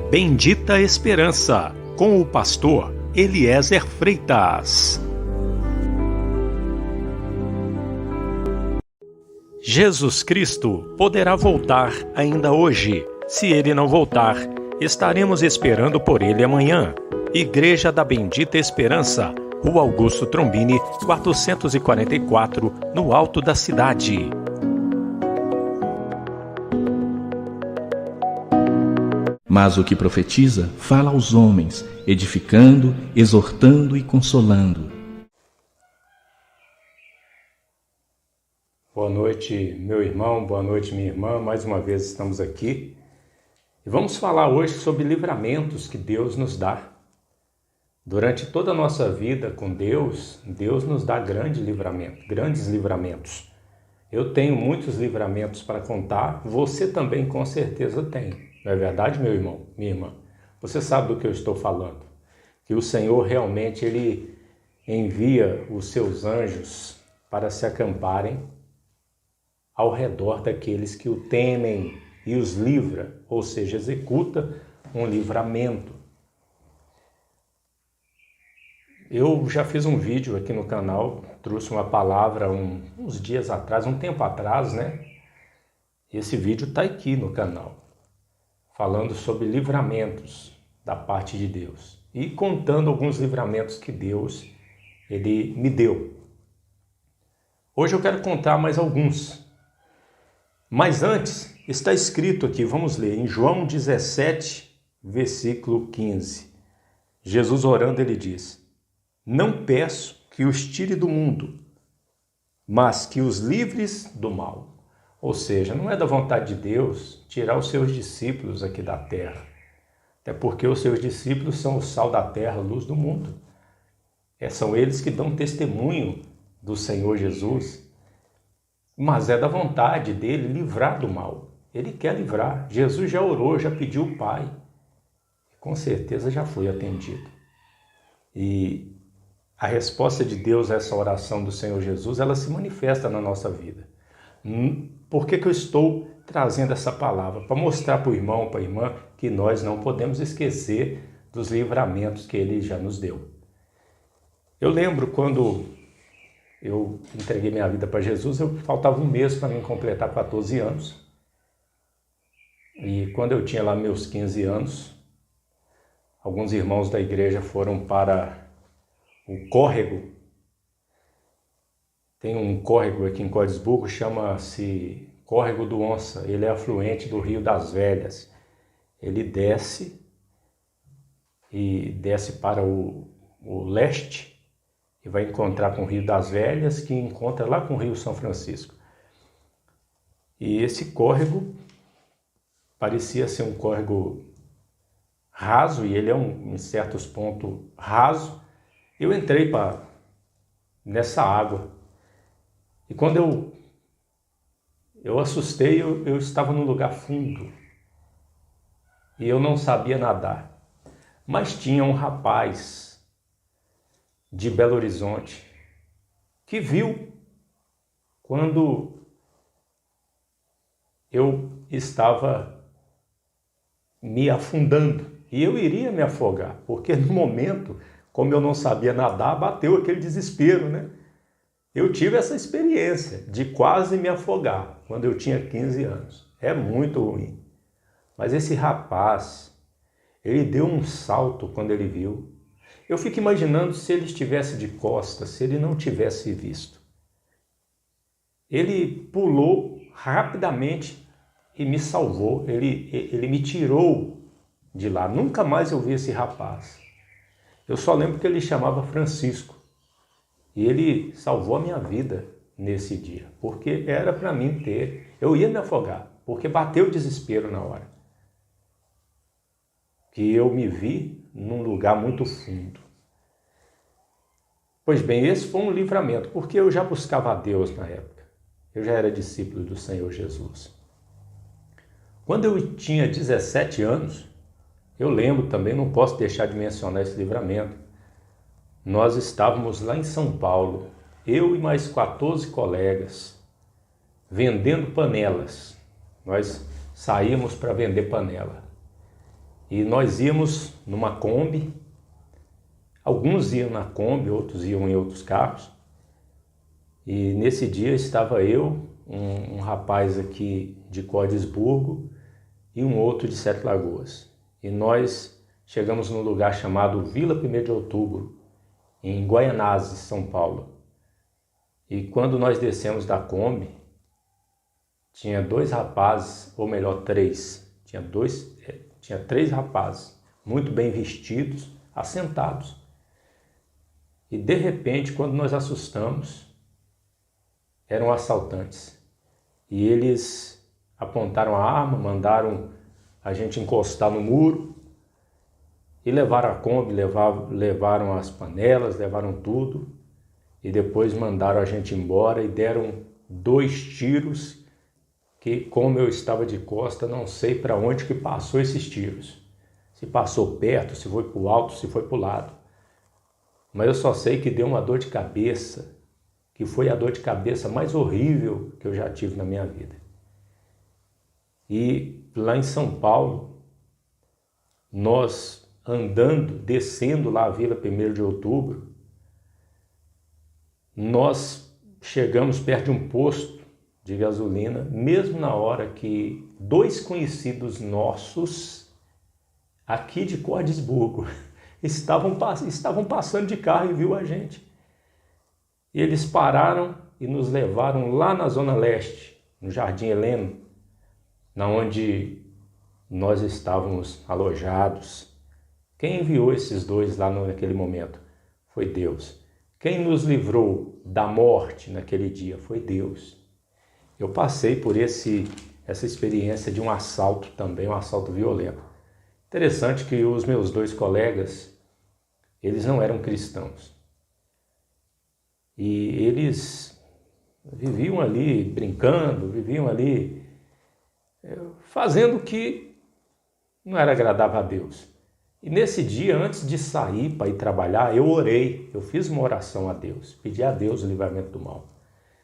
Bendita Esperança, com o pastor Eliezer Freitas. Jesus Cristo poderá voltar ainda hoje. Se ele não voltar, estaremos esperando por ele amanhã. Igreja da Bendita Esperança, Rua Augusto Trombini, 444, no alto da cidade. Mas o que profetiza fala aos homens, edificando, exortando e consolando. Boa noite, meu irmão, boa noite, minha irmã. Mais uma vez estamos aqui e vamos falar hoje sobre livramentos que Deus nos dá. Durante toda a nossa vida com Deus, Deus nos dá grandes livramentos. Eu tenho muitos livramentos para contar, você também com certeza tem. Não é verdade, meu irmão, minha irmã? Você sabe do que eu estou falando. Que o Senhor realmente, Ele envia os seus anjos para se acamparem ao redor daqueles que o temem e os livra, ou seja, executa um livramento. Eu já fiz um vídeo aqui no canal, trouxe uma palavra uns dias atrás, um tempo atrás, né? Esse vídeo está aqui no canal, falando sobre livramentos da parte de Deus e contando alguns livramentos que Deus Ele me deu. Hoje eu quero contar mais alguns. Mas antes, está escrito aqui, vamos ler, em João 17, versículo 15. Jesus orando, ele diz: não peço que os tire do mundo, mas que os livres do mal. Ou seja, não é da vontade de Deus tirar os seus discípulos aqui da terra. Até porque os seus discípulos são o sal da terra, a luz do mundo. São eles que dão testemunho do Senhor Jesus. Mas é da vontade dele livrar do mal. Ele quer livrar. Jesus já orou, já pediu o Pai. Com certeza já foi atendido. E a resposta de Deus a essa oração do Senhor Jesus, ela se manifesta na nossa vida. Por que eu estou trazendo essa palavra? Para mostrar para o irmão, para a irmã, que nós não podemos esquecer dos livramentos que Ele já nos deu. Eu lembro quando eu entreguei minha vida para Jesus, faltava um mês para mim completar 14 anos. E quando eu tinha lá meus 15 anos, alguns irmãos da igreja foram para o córrego. Tem um córrego aqui em Cordisburgo, chama-se Córrego do Onça. Ele é afluente do Rio das Velhas. Ele desce para o leste e vai encontrar com o Rio das Velhas, que encontra lá com o Rio São Francisco. E esse córrego parecia ser um córrego raso, e ele é em certos pontos raso. Eu entrei nessa água. E quando eu assustei, eu estava num lugar fundo. E eu não sabia nadar. Mas tinha um rapaz de Belo Horizonte que viu quando eu estava me afundando. E eu iria me afogar, porque no momento, como eu não sabia nadar, bateu aquele desespero, né? Eu tive essa experiência de quase me afogar quando eu tinha 15 anos. É muito ruim. Mas esse rapaz, ele deu um salto quando ele viu. Eu fico imaginando se ele estivesse de costas, se ele não tivesse visto. Ele pulou rapidamente e me salvou. Ele me tirou de lá. Nunca mais eu vi esse rapaz. Eu só lembro que ele chamava Francisco. E ele salvou a minha vida nesse dia, porque era para mim eu ia me afogar, porque bateu o desespero na hora. Que eu me vi num lugar muito fundo. Pois bem, esse foi um livramento, porque eu já buscava a Deus na época. Eu já era discípulo do Senhor Jesus. Quando eu tinha 17 anos, eu lembro também, não posso deixar de mencionar esse livramento. Nós estávamos lá em São Paulo, eu e mais 14 colegas, vendendo panelas. Nós saímos para vender panela. E nós íamos numa Kombi, alguns iam na Kombi, outros iam em outros carros. E nesse dia estava eu, um rapaz aqui de Cordisburgo e um outro de Sete Lagoas. E nós chegamos num lugar chamado Vila 1º de Outubro, em Guaianazes, São Paulo. E quando nós descemos da Kombi, tinha dois rapazes, ou melhor, três. Tinha três rapazes, muito bem vestidos, assentados. E de repente, quando nós assustamos, eram assaltantes. E eles apontaram a arma, mandaram a gente encostar no muro e levaram a Kombi, levaram as panelas, levaram tudo. E depois mandaram a gente embora e deram 2 tiros que, como eu estava de costa, não sei para onde que passou esses tiros. Se passou perto, se foi para o alto, se foi para o lado. Mas eu só sei que deu uma dor de cabeça, que foi a dor de cabeça mais horrível que eu já tive na minha vida. E lá em São Paulo, nós andando, descendo lá a Vila 1º de Outubro, nós chegamos perto de um posto de gasolina, mesmo na hora que 2 conhecidos nossos, aqui de Cordisburgo, estavam passando de carro e viu a gente. E eles pararam e nos levaram lá na Zona Leste, no Jardim Heleno, na onde nós estávamos alojados. Quem enviou esses 2 lá naquele momento? Foi Deus. Quem nos livrou da morte naquele dia? Foi Deus. Eu passei por essa experiência de um assalto também, um assalto violento. Interessante que os meus 2 colegas, eles não eram cristãos. E eles viviam ali brincando, viviam ali fazendo o que não era agradável a Deus. E nesse dia, antes de sair para ir trabalhar, eu orei, eu fiz uma oração a Deus, pedi a Deus o livramento do mal.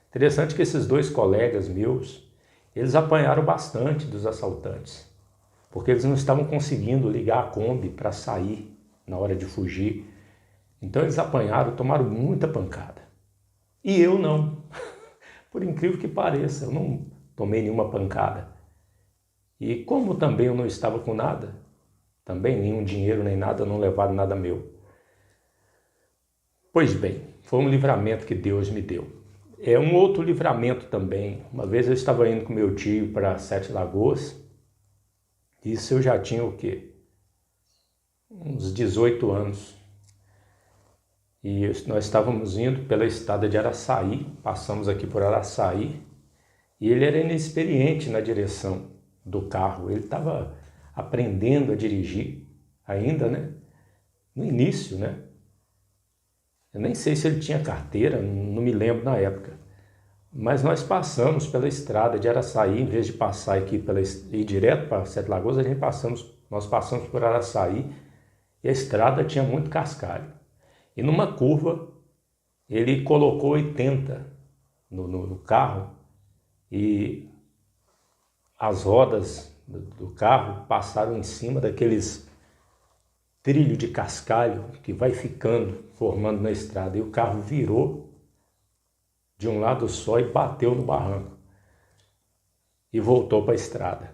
Interessante que esses 2 colegas meus, eles apanharam bastante dos assaltantes, porque eles não estavam conseguindo ligar a Kombi para sair na hora de fugir. Então eles apanharam, tomaram muita pancada. E eu não. Por incrível que pareça, eu não tomei nenhuma pancada. E como também eu não estava com nada, também nenhum dinheiro nem nada, não levaram nada meu. Pois bem, foi um livramento que Deus me deu. É um outro livramento também. Uma vez eu estava indo com meu tio para Sete Lagoas. Isso eu já tinha o quê? Uns 18 anos. E nós estávamos indo pela estrada de Araçaí, passamos aqui por Araçaí, e ele era inexperiente na direção do carro. Ele estava aprendendo a dirigir ainda, né? No início, né? Eu nem sei se ele tinha carteira, não me lembro na época. Mas nós passamos pela estrada de Araçaí, em vez de passar aqui ir direto para Sete Lagoas, nós passamos por Araçaí e a estrada tinha muito cascalho. E numa curva, ele colocou 80 no carro e as rodas do carro passaram em cima daqueles trilho de cascalho que vai ficando, formando na estrada. E o carro virou de um lado só e bateu no barranco. E voltou para a estrada.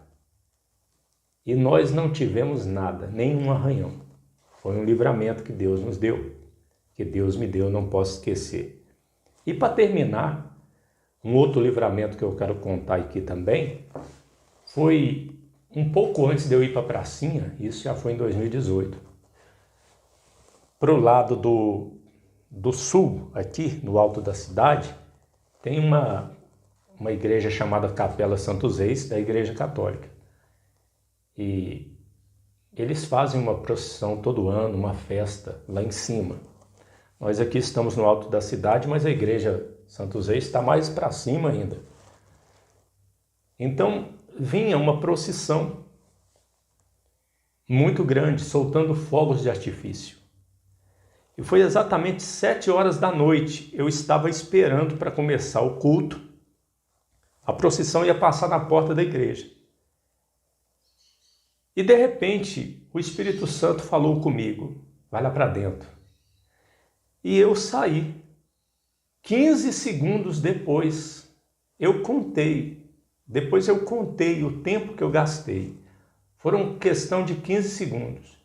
E nós não tivemos nada, nenhum arranhão. Foi um livramento que Deus nos deu, que Deus me deu, não posso esquecer. E para terminar, um outro livramento que eu quero contar aqui também, foi um pouco antes de eu ir para a pracinha, isso já foi em 2018. Para o lado do sul, aqui no alto da cidade, tem uma igreja chamada Capela Santos Reis, da Igreja Católica. E eles fazem uma procissão todo ano, uma festa lá em cima. Nós aqui estamos no alto da cidade, mas a Igreja Santos Reis está mais para cima ainda. Então, vinha uma procissão muito grande, soltando fogos de artifício. E foi exatamente 7 horas da noite. Eu estava esperando para começar o culto. A procissão ia passar na porta da igreja. E de repente, o Espírito Santo falou comigo, vai lá para dentro. E eu saí. 15 segundos depois, eu contei. Depois eu contei o tempo que eu gastei. Foram questão de 15 segundos.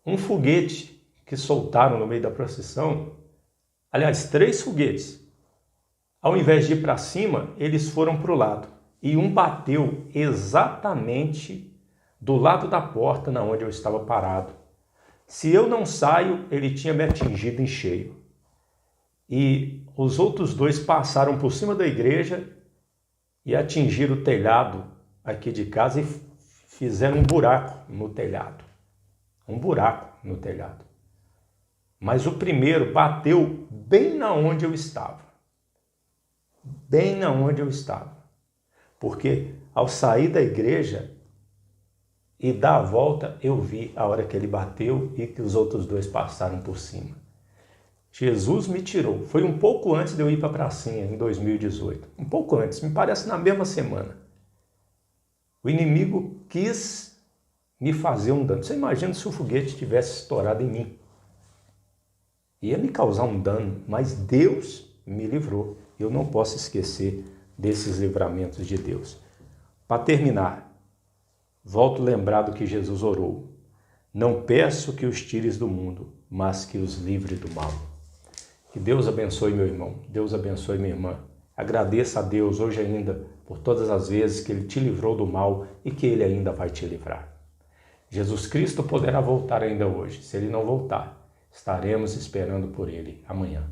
Um foguete que soltaram no meio da procissão, aliás, 3 foguetes. Ao invés de ir para cima, eles foram para o lado. E um bateu exatamente do lado da porta na onde eu estava parado. Se eu não saio, ele tinha me atingido em cheio. E os outros 2 passaram por cima da igreja e atingiram o telhado aqui de casa e fizeram um buraco no telhado. Um buraco no telhado. Mas o primeiro bateu bem na onde eu estava. Bem na onde eu estava. Porque ao sair da igreja e dar a volta, eu vi a hora que ele bateu e que os outros 2 passaram por cima. Jesus me tirou. Foi um pouco antes de eu ir para a pracinha, em 2018. Um pouco antes, me parece na mesma semana. O inimigo quis me fazer um dano. Você imagina se o foguete tivesse estourado em mim? Ia me causar um dano, mas Deus me livrou. Eu não posso esquecer desses livramentos de Deus. Para terminar, volto a lembrar do que Jesus orou. Não peço que os tires do mundo, mas que os livre do mal. Que Deus abençoe meu irmão, Deus abençoe minha irmã. Agradeça a Deus hoje ainda por todas as vezes que Ele te livrou do mal e que Ele ainda vai te livrar. Jesus Cristo poderá voltar ainda hoje. Se Ele não voltar, estaremos esperando por Ele amanhã.